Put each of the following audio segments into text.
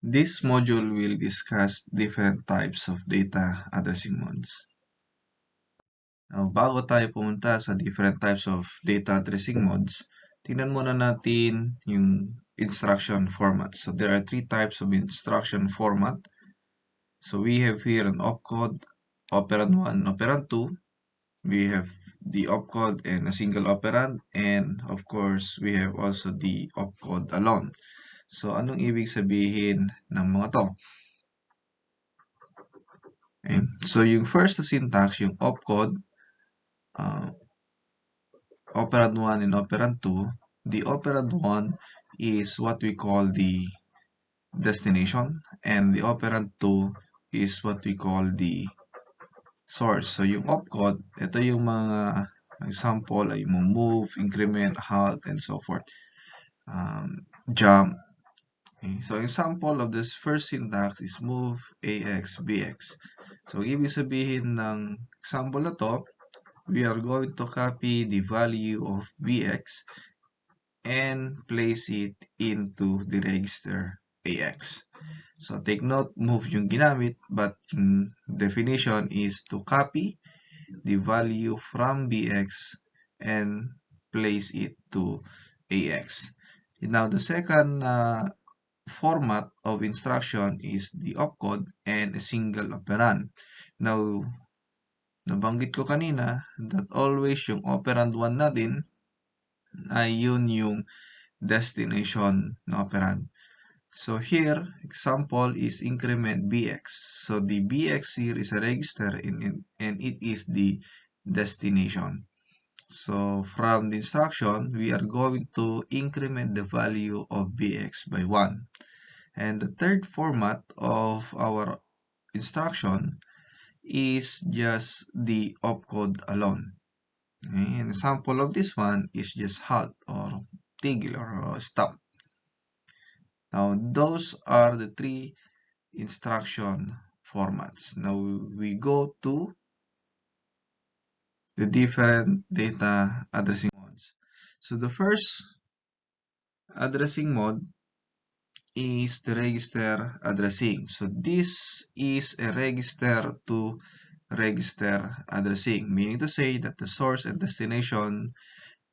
This module will discuss different types of data addressing modes. Now, bago tayo pumunta sa different types of data addressing modes, tingnan muna natin yung instruction format. So there are three types of instruction format. So we have here an opcode, operand 1, operand 2. We have the opcode and a single operand, and of course, we have also the opcode alone. So anong ibig sabihin ng mga to? Okay. So yung first na syntax, yung opcode, operand 1 and operand 2, the operand 1 is what we call the destination, and the operand 2 is what we call the source. So yung opcode, ito yung mga example ay yung move, increment, halt, and so forth. Jump. Okay. So example of this first syntax is move AX BX. So ibig sabihin ng example na to, we are going to copy the value of BX and place it into the register AX. So take note, move yung ginamit, but yung definition is to copy the value from BX and place it to AX. Now, the second format of instruction is the opcode and a single operand. Now, nabanggit ko kanina that always yung operand 1 natin ay yun yung destination na operand. So here, example is increment BX. So the BX here is a register and it is the destination. So from the instruction, we are going to increment the value of BX by 1. And the third format of our instruction is just the opcode alone. Okay? An example of this one is just halt or tigil or stop. Now, those are the three instruction formats. Now, we go to the different data addressing modes. So, the first addressing mode is the register addressing. So, this is a register to register addressing, meaning to say that the source and destination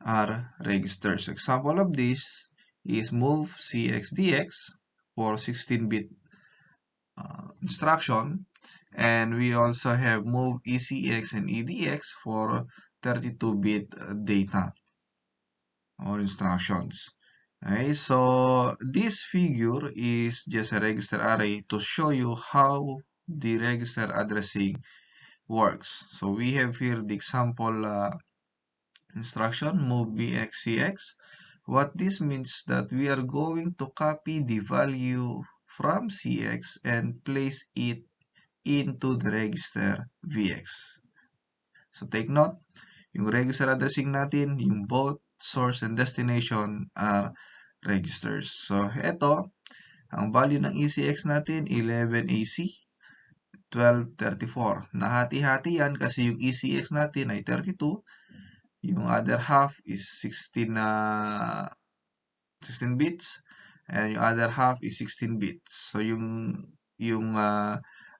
are registers. Example of this is move CXDX for 16-bit instruction, and we also have move ECX and EDX for 32-bit data or instructions. Okay, so this figure is just a register array to show you how the register addressing works. So we have here the example instruction move BXCX. What this means that we are going to copy the value from CX and place it into the register VX. So take note, yung register addressing natin, yung both source and destination are registers. So ito, ang value ng ECX natin, 11AC, 1234. Nahati-hati yan kasi yung ECX natin ay 32. Yung other half is 16 bits and yung other half is 16 bits. So yung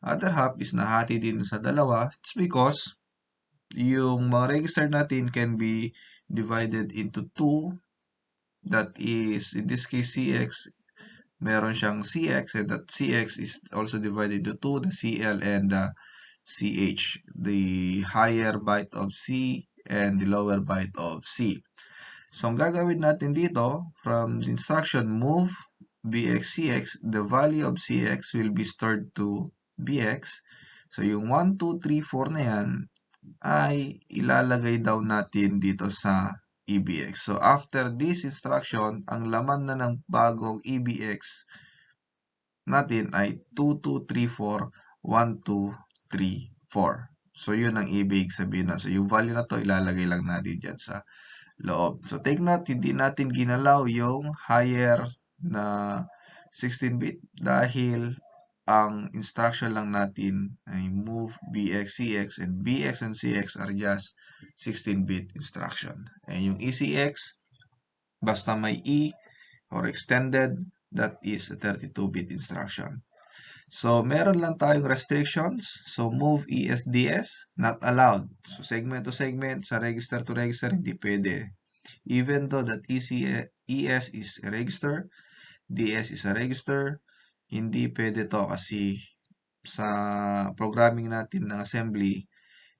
other half is nahati din sa dalawa. It's because yung mga register natin can be divided into two. That is, in this case, CX, meron siyang CX, and that CX is also divided into two, the CL and the CH, the higher byte of C and the lower byte of C. So, ang gagawin natin dito, from the instruction move BXCX, the value of CX will be stored to BX. So, yung 1, 2, 3, 4 na yan, ay ilalagay daw natin dito sa EBX. So, after this instruction, ang laman na ng bagong EBX natin ay 2, 2, 3, 4, 1, 2, 3, 4. So, yun ang ibig sabihin na. So, yung value na to ilalagay lang natin dyan sa loob. So, take note, hindi natin ginalaw yung higher na 16-bit dahil ang instruction lang natin ay move BX, CX, and BX and CX are just 16-bit instruction. And yung ECX, basta may E or extended that is a 32-bit instruction. So, meron lang tayong restrictions. So, move ESDS, not allowed. So, segment to segment, sa register to register, hindi pwede. Even though that ES is a register, DS is a register, hindi pwede to kasi sa programming natin ng assembly,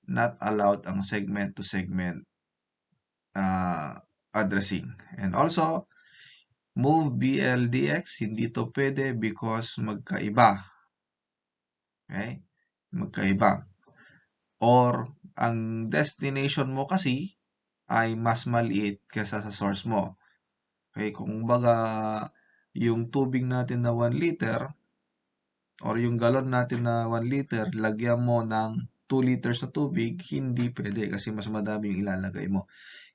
not allowed ang segment to segment addressing. And also, move BLDX, hindi to pwede because magkaiba. Okay? Magkaiba. Or, ang destination mo kasi ay mas maliit kaysa sa source mo. Okay? Kung baga, yung tubig natin na 1 liter, or yung galon natin na 1 liter, lagyan mo ng 2 liters na tubig, hindi pwede kasi mas madami yung ilalagay mo.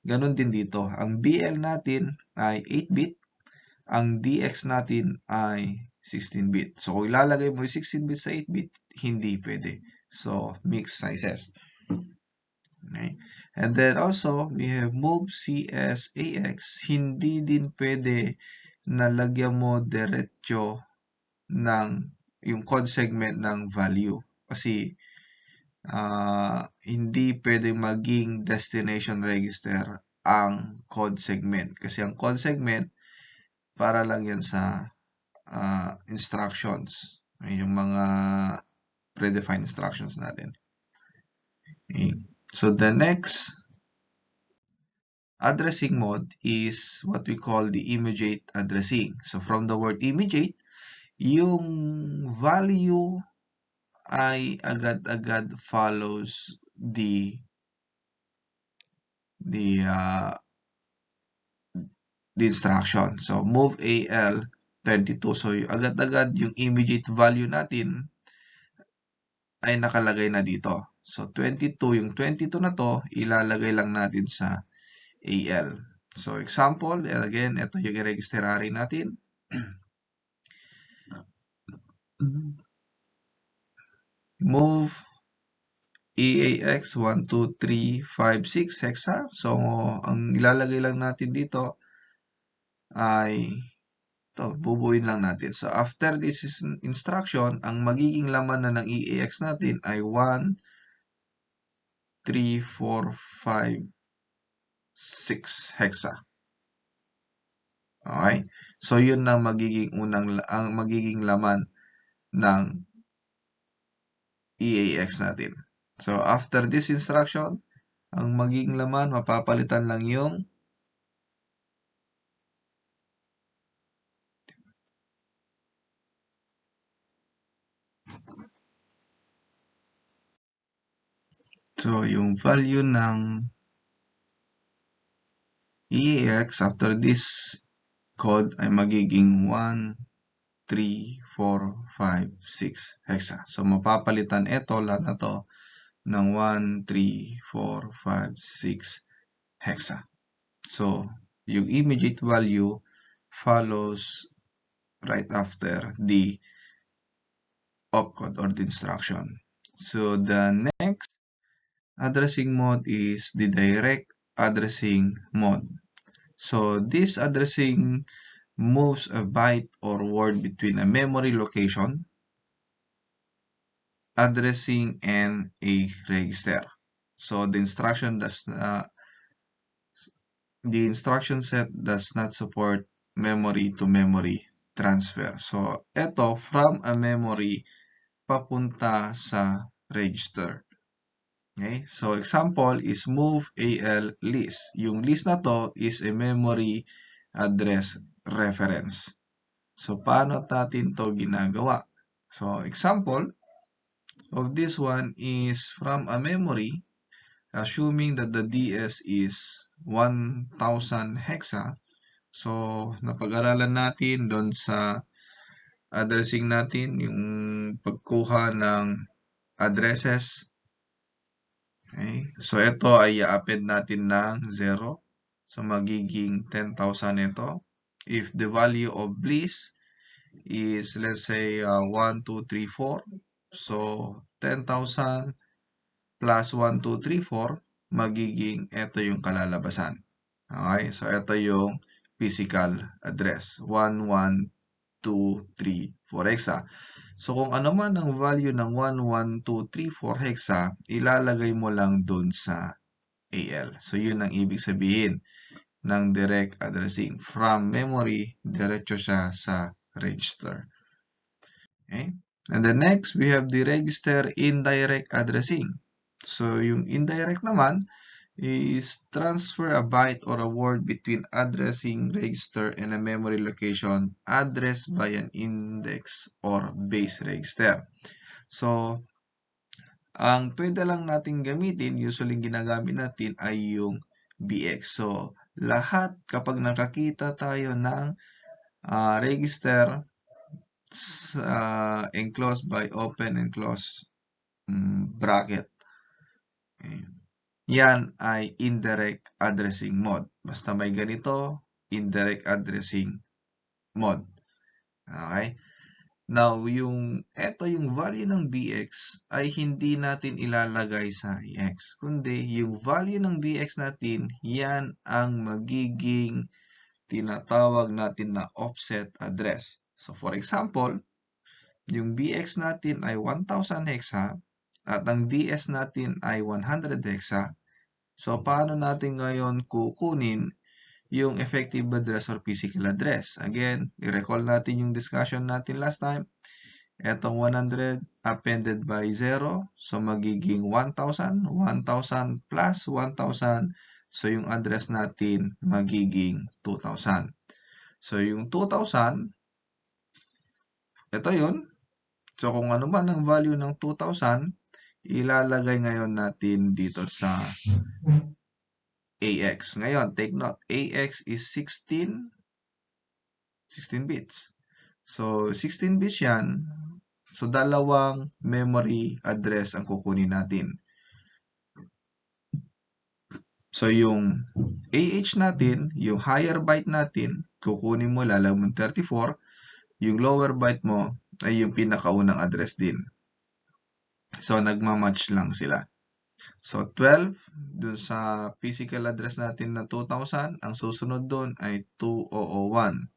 Ganon din dito. Ang BL natin ay 8-bit, ang DX natin ay 16-bit. So, kung ilalagay mo yung 16-bit sa 8-bit, hindi pwede. So, mixed sizes. Okay. And then also, we have move CSAX. Hindi din pwede na lagyan mo diretso ng yung code segment ng value. Kasi hindi pwede maging destination register ang code segment. Kasi ang code segment, para lang yan sa instructions. Yung mga predefined instructions natin. Okay. So, the next addressing mode is what we call the immediate addressing. So, from the word immediate, yung value ay agad-agad follows the instruction. So, move AL 32. So, agad-agad yung immediate value natin ay nakalagay na dito. So, 22. Yung 22 na to, ilalagay lang natin sa AL. So, example, again, ito yung i-registerary natin. Move EAX 1, 2, 3, 5, 6 hexa. So, ang ilalagay lang natin dito ay ito, bubuin lang natin. So, after this instruction, ang magiging laman na ng EAX natin ay 1, 3, 4, 5, 6 hexa. Okay? So, yun na magiging ang magiging laman ng EAX natin. So, after this instruction, ang magiging laman, mapapalitan lang yung yung value ng EAX after this code ay magiging 1, 3, 4, 5, 6 hexa. So, mapapalitan ito, lahat na to, ng 1, 3, 4, 5, 6 hexa. So, yung immediate value follows right after the opcode or the instruction. So, the next addressing mode is the direct addressing mode. So, this addressing moves a byte or word between a memory location, addressing, and a register. So, the instruction set does not support memory-to-memory transfer. So, ito from a memory papunta sa register. Okay? So, example is move AL list. Yung list na to is a memory address reference. So, paano natin to ginagawa? So, example of this one is from a memory, assuming that the DS is 1,000 hexa. So, napag-aralan natin doon sa addressing natin, yung pagkuha ng addresses. Okay. So, ito ay i-append natin ng 0. So, magiging 10,000 ito. If the value of bliss is, let's say, 1, 2, 3, 4. So, 10,000 plus 1, 2, 3, 4, magiging ito yung kalalabasan. Okay? So, ito yung physical address. 1, 1, 2, 3, 4 hexa. So kung ano man ang value ng 1, 1, 2, 3, 4 hexa, ilalagay mo lang dun sa AL. So yun ang ibig sabihin ng direct addressing. From memory, diretso siya sa register. Okay? And then next, we have the register indirect addressing. So yung indirect naman is transfer a byte or a word between addressing register and a memory location addressed by an index or base register. So, ang pwede lang natin gamitin, usually ginagamit natin ay yung BX. So, lahat kapag nakakita tayo ng register enclosed by open and close bracket, okay, yan ay indirect addressing mode. Basta may ganito, indirect addressing mode. Okay? Now, ito yung value ng BX ay hindi natin ilalagay sa EX, kundi yung value ng BX natin, yan ang magiging tinatawag natin na offset address. So, for example, yung BX natin ay 1,000 hexa at ang DS natin ay 100 hexa. So, paano natin ngayon kukunin yung effective address or physical address? Again, i-recall natin yung discussion natin last time. Etong 100 appended by 0. So, magiging 1,000. 1,000 plus 1,000. So, yung address natin magiging 2,000. So, yung 2,000, ito yun. So, kung ano man ang value ng 2,000, ilalagay ngayon natin dito sa AX. Ngayon, take note, AX is 16 bits. So, 16 bits yan. So, dalawang memory address ang kukunin natin. So, yung AH natin, yung higher byte natin, kukunin mo, lalagay mo 34. Yung lower byte mo ay yung pinakaunang address din. So, nagmamatch lang sila. So, 12, dun sa physical address natin na 2,000, ang susunod dun ay 2001.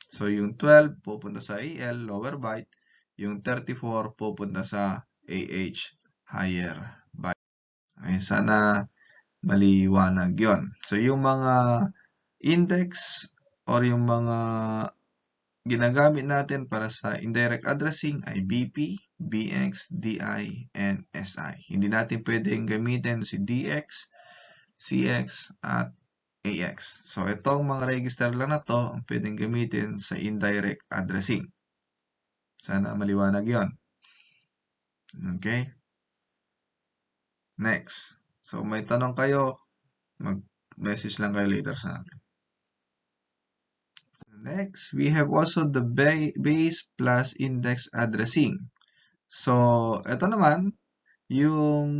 So, yung 12 pupunta sa AL, lower byte. Yung 34 pupunta sa AH, higher byte. Ay, sana maliwanag yon. So, yung mga index or yung mga ginagamit natin para sa indirect addressing ay BP, BX, DI, and SI. Hindi natin pwedeng gamitin si DX, CX, at AX. So, itong mga register lang na to ang pwedeng gamitin sa indirect addressing. Sana maliwanag yon. Okay? Next. So, may tanong kayo, mag-message lang kayo later sa akin. Next, we have also the base plus index addressing. So, ito naman, yung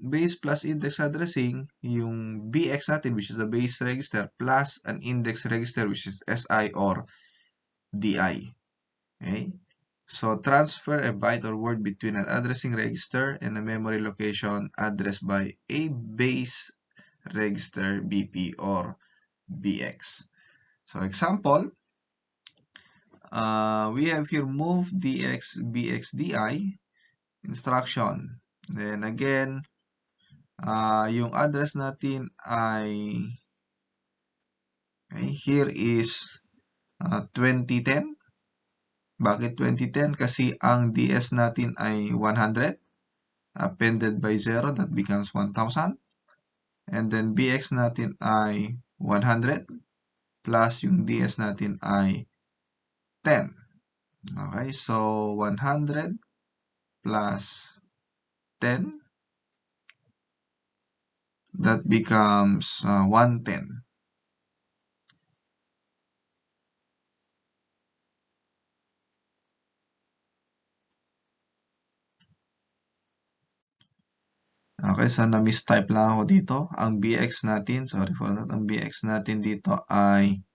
base plus index addressing, yung BX natin, which is the base register, plus an index register, which is SI or DI. Okay? So, transfer a byte or word between an addressing register and a memory location addressed by a base register BP or BX. So, example, we have here move DX, BX, DI instruction. Then again, yung address natin ay, okay, here is 2010. Bakit 2010? Kasi ang DS natin ay 100. Appended by 0, that becomes 1,000. And then BX natin ay 100. Plus yung DS natin ay 10. Okay, so 100 plus 10, that becomes 110. Okay, so na-mistype lang ako dito. Ang BX natin, sorry for that, ang BX natin dito ay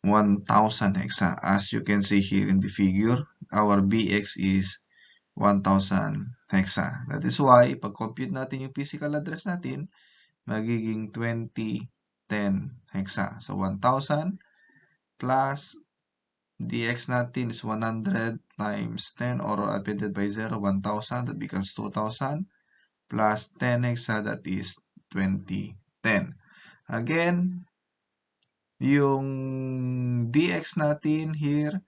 1,000 hexa. As you can see here in the figure, our BX is 1,000 hexa. That is why, pag compute natin yung physical address natin, magiging 2010 hexa. So, 1,000 plus dx natin is 100 times 10 or appended by 0, 1,000. That becomes 2,000 plus 10x that is 2010. Again, yung dx natin here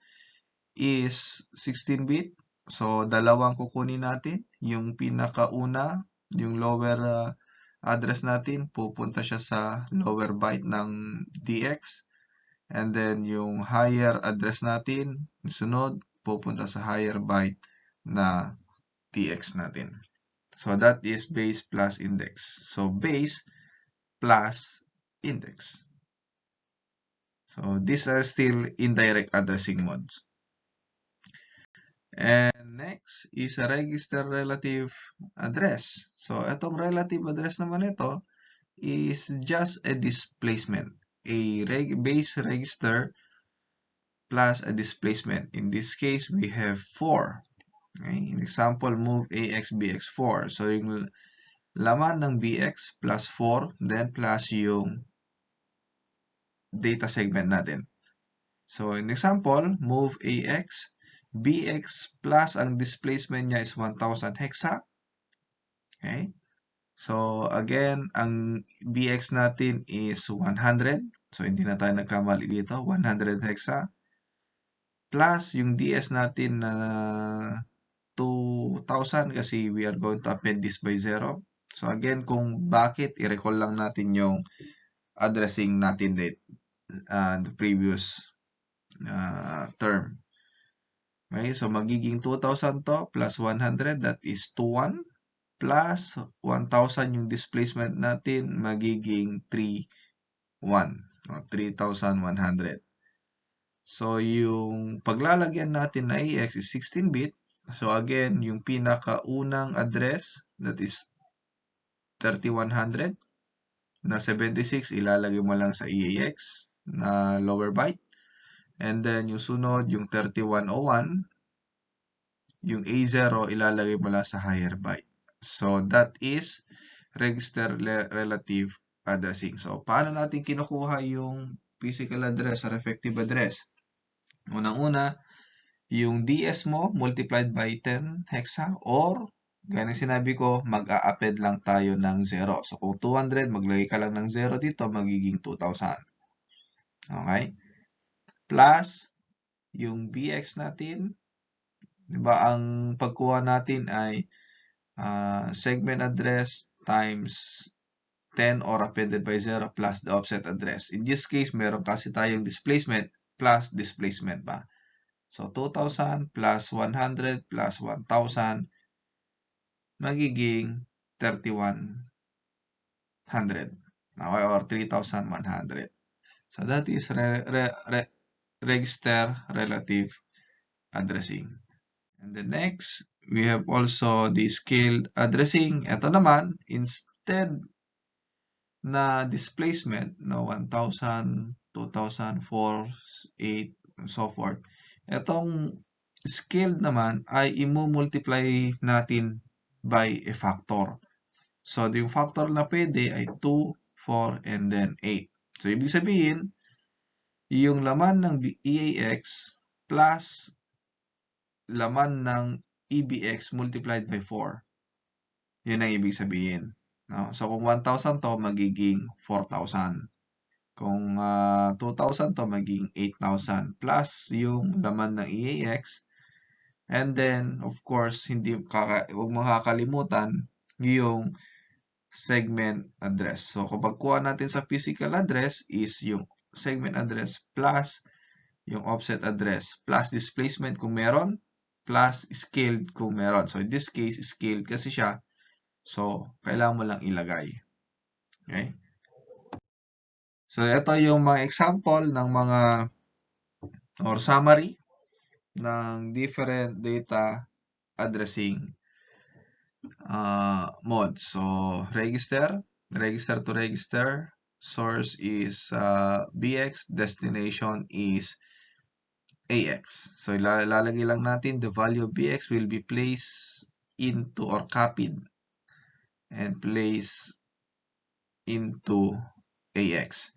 is 16-bit. So, dalawang kukunin natin. Yung pinakauna, yung lower address natin, pupunta siya sa lower byte ng dx. And then, yung higher address natin, sunod, pupunta sa higher byte na dx natin. So, that is base plus index. So, base plus index. So, these are still indirect addressing modes. And next is a register relative address. So, itong relative address naman ito is just a displacement. A base register plus a displacement. In this case, we have 4. Okay? In example, move AX, BX 4. So, yung laman ng BX plus 4, then plus yung data segment natin. So, in example, move AX, BX plus ang displacement niya is 1,000 hexa. Okay? So, again, ang BX natin is 100. So, hindi na tayo nagkamali dito. 100 hexa. Plus, yung DS natin na 2,000 kasi we are going to append this by 0. So, again, kung bakit, i-recall lang natin yung addressing natin the previous term. Okay, so magiging 2,000 to plus 100, that is 2,100 plus 1,000 yung displacement natin, magiging 3,100 o 3,100. So yung paglalagyan natin na AX is 16-bit. So again, yung pinakaunang address, that is 3,100 na 76, ilalagay mo lang sa EAX na lower byte. And then, yung sunod, yung 3101, yung A0, ilalagay mo lang sa higher byte. So, that is register relative addressing. So, paano natin kinukuha yung physical address or effective address? Unang-una, yung DS mo multiplied by 10 hexa or, ganyan sinabi ko, mag-a-append lang tayo ng 0. So, kung 200, maglagay ka lang ng 0 dito, magiging 2,000. Okay? Plus, yung BX natin, diba, ang pagkuha natin ay segment address times 10 or appended by 0 plus the offset address. In this case, meron kasi tayong displacement plus displacement pa. So, 2,000 plus 100 plus 1,000 magiging 3,100. Okay, or 3,100. So, that is register relative addressing. And the next, we have also the scaled addressing. Ito naman, instead na displacement na 1,000, 2,000, 4, 8, and so forth, itong scaled naman ay i-multiply natin by a factor. So, yung factor na pwede ay 2, 4, and then 8. So, ibig sabihin, yung laman ng EAX plus laman ng EBX multiplied by 4. Yun ang ibig sabihin. No? So, kung 1,000 to, magiging 4,000. Kung 2,000 to, magiging 8,000 plus yung laman ng EAX. And then, of course, huwag makakalimutan yung segment address. So, kapag kuha natin sa physical address is yung segment address plus yung offset address plus displacement kung meron plus scaled kung meron. So, in this case, scaled kasi siya. So, kailangan mo lang ilagay. Okay? So, ito yung mga example ng mga or summary ng different data addressing modes. So, register to register. Source is BX, destination is AX. So, ilalagay lang natin the value of BX will be placed into or copied and placed into AX.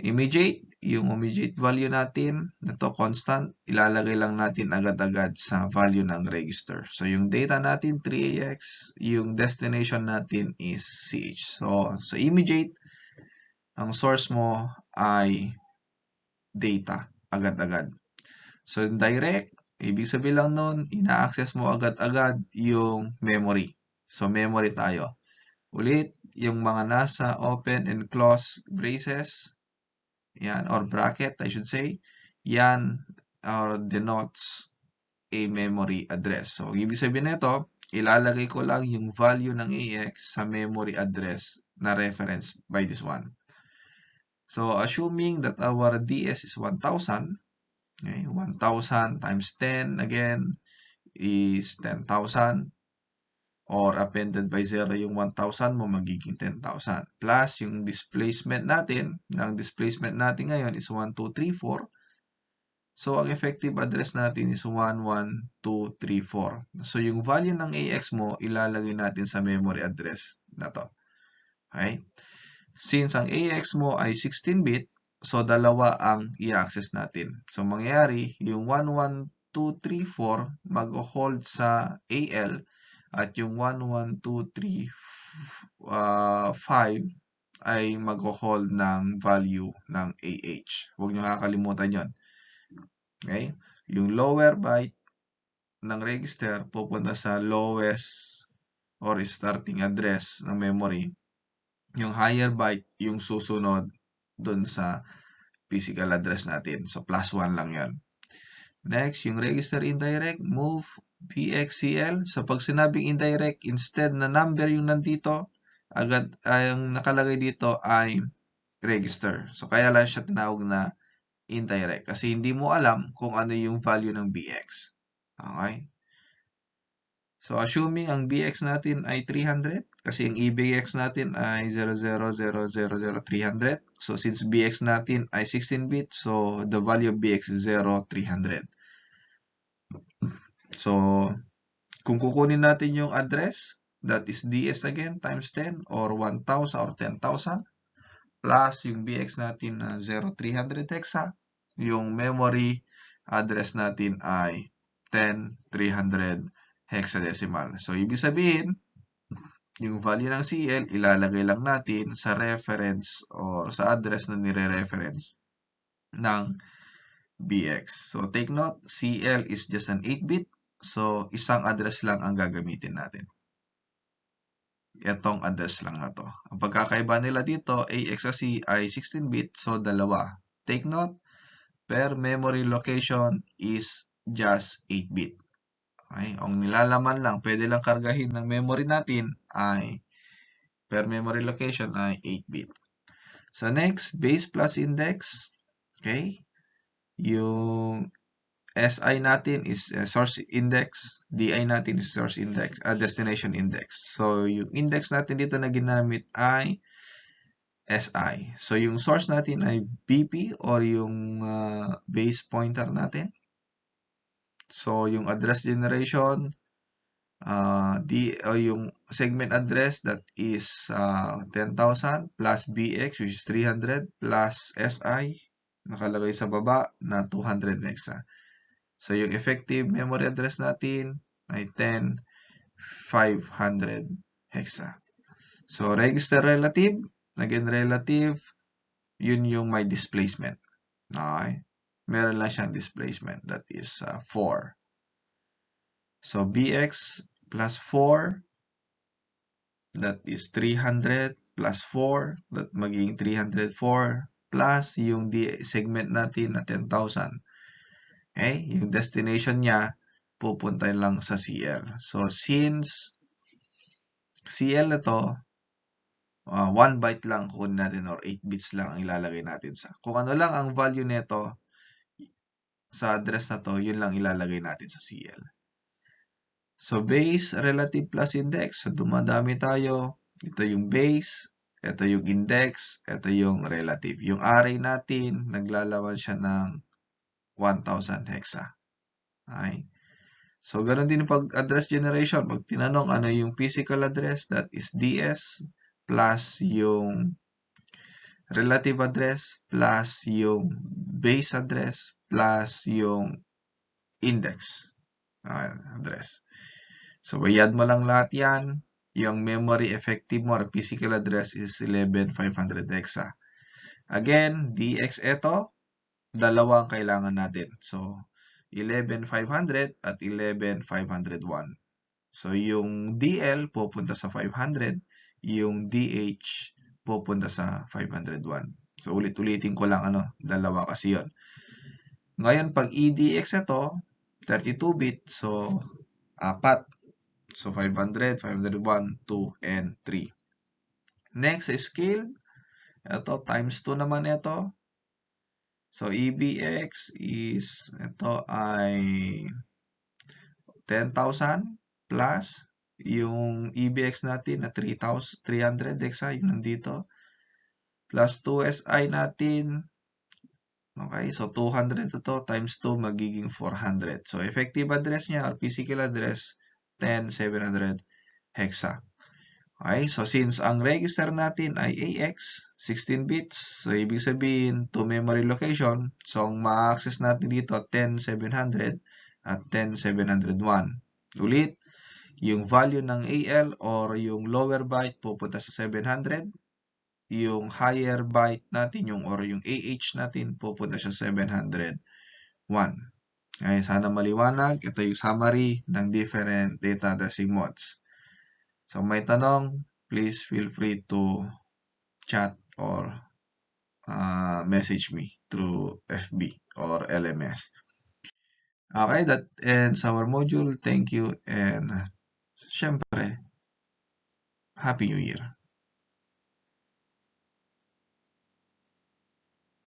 Immediate, yung immediate value natin, na to constant, ilalagay lang natin agad-agad sa value ng register. So, yung data natin, 3AX, yung destination natin is CH. So, sa immediate, ang source mo ay data, agad-agad. So, direct, ibig sabihin lang nun, ina-access mo agad-agad yung memory. So, memory tayo. Ulit, yung mga nasa open and close braces, yan, or bracket, I should say, yan denotes a memory address. So, ibig sabihin nito, ilalagay ko lang yung value ng AX sa memory address na referenced by this one. So, assuming that our DS is 1,000, okay, 1,000 times 10 again is 10,000. Or appended by 0 yung 1,000 mo, magiging 10,000. Plus, yung displacement natin, ngayon is 1, 2, 3, 4. So, ang effective address natin is 1, 1, 2, 3, 4. So, yung value ng AX mo, ilalagay natin sa memory address na to. Okay? Since ang AX mo ay 16-bit, so dalawa ang i-access natin. So, mangyayari, yung 1, 1, 2, 3, 4 mag-hold sa AL, at yung 1, 1, 2, 3, 5 ay mag-hold ng value ng AH. Huwag nyo kakalimutan yon. Okay? Yung lower byte ng register pupunta sa lowest or starting address ng memory. Yung higher byte yung susunod dun sa physical address natin. So, +1 lang yon. Next, yung register indirect, move BXCL. So, pag sinabing indirect, instead na number yung nandito, agad ang nakalagay dito ay register. So, kaya lang siya tinawag na indirect. Kasi hindi mo alam kung ano yung value ng BX. Okay? So, assuming ang BX natin ay 300, kasi ang EBX natin ay 00000300. So, since BX natin ay 16-bit, so the value of BX is 0300. So, kung kukunin natin yung address, that is DS again, times 10, or 1,000 or 10,000, plus yung BX natin na 0300 hexa, yung memory address natin ay 10,300 hexadecimal. So, ibig sabihin, yung value ng CL, ilalagay lang natin sa reference or sa address na nire-reference ng BX. So, take note, CL is just an 8-bit. So, isang address lang ang gagamitin natin. Itong address lang na to. Ang pagkakaiba nila dito, AX at C ay 16-bit. So, dalawa. Take note, per memory location is just 8-bit. Okay? Ang nilalaman lang, pwede lang kargahin ng memory natin ay per memory location ay 8-bit. So, next, base plus index. Okay? Yung SI natin is source index, DI natin is source index, destination index. So, yung index natin dito na ginamit ay SI. So, yung source natin ay BP or yung base pointer natin. So, yung address generation, yung segment address that is 10,000 plus BX which is 300 plus SI nakalagay sa baba na 200 hexa. So, yung effective memory address natin ay 10,500 hexa. So, register relative. Again, relative, yun yung may displacement. Okay? Meron lang siyang displacement. That is 4. So, BX plus 4, that is 300 plus 4, that magiging 304 plus yung segment natin na 10,000. Okay? Yung destination niya, pupunta lang sa CL. So, since CL na to, 1 byte lang kunin natin or 8 bits lang ang ilalagay natin sa. Kung ano lang ang value nito sa address na to, yun lang ilalagay natin sa CL. So, base, relative plus index. So, dumadami tayo. Ito yung base, ito yung index, ito yung relative. Yung array natin, naglalaman siya ng 1,000 hexa. Okay? So, ganoon din pag address generation. Pag tinanong ano yung physical address, that is DS plus yung relative address plus yung base address plus yung index address. So, i-add mo lang lahat yan. Yung memory effective mo or physical address is 11,500 hexa. Again, DX ito, dalawa ang kailangan natin. So, 11,500 at 11,501. So, yung DL pupunta sa 500, yung DH pupunta sa 501. So, ulit-ulitin ko lang dalawa kasi yun. Ngayon, pag EDX ito, 32-bit, so, 4. So, 500, 501, 2, and 3. Next, scale. Ito, times 2 naman ito. So, EBX is, ito ay 10,000 plus yung EBX natin na 300 hexa, yung nandito. Plus 2SI natin. Okay, so 200 ito times 2 magiging 400. So, effective address niya or physical address, 10,700 hexa. Okay, so since ang register natin ay AX, 16 bits, so ibig sabihin to memory location, so ang ma-access natin dito 10,700 at 10,701. Ulit, yung value ng AL or yung lower byte pupunta sa 700, yung higher byte natin or yung AH natin pupunta sa 701. Okay, sana maliwanag. Ito yung summary ng different data addressing modes. So, may tanong, please feel free to chat or message me through FB or LMS. Okay, that ends our module. Thank you and syempre, Happy New Year.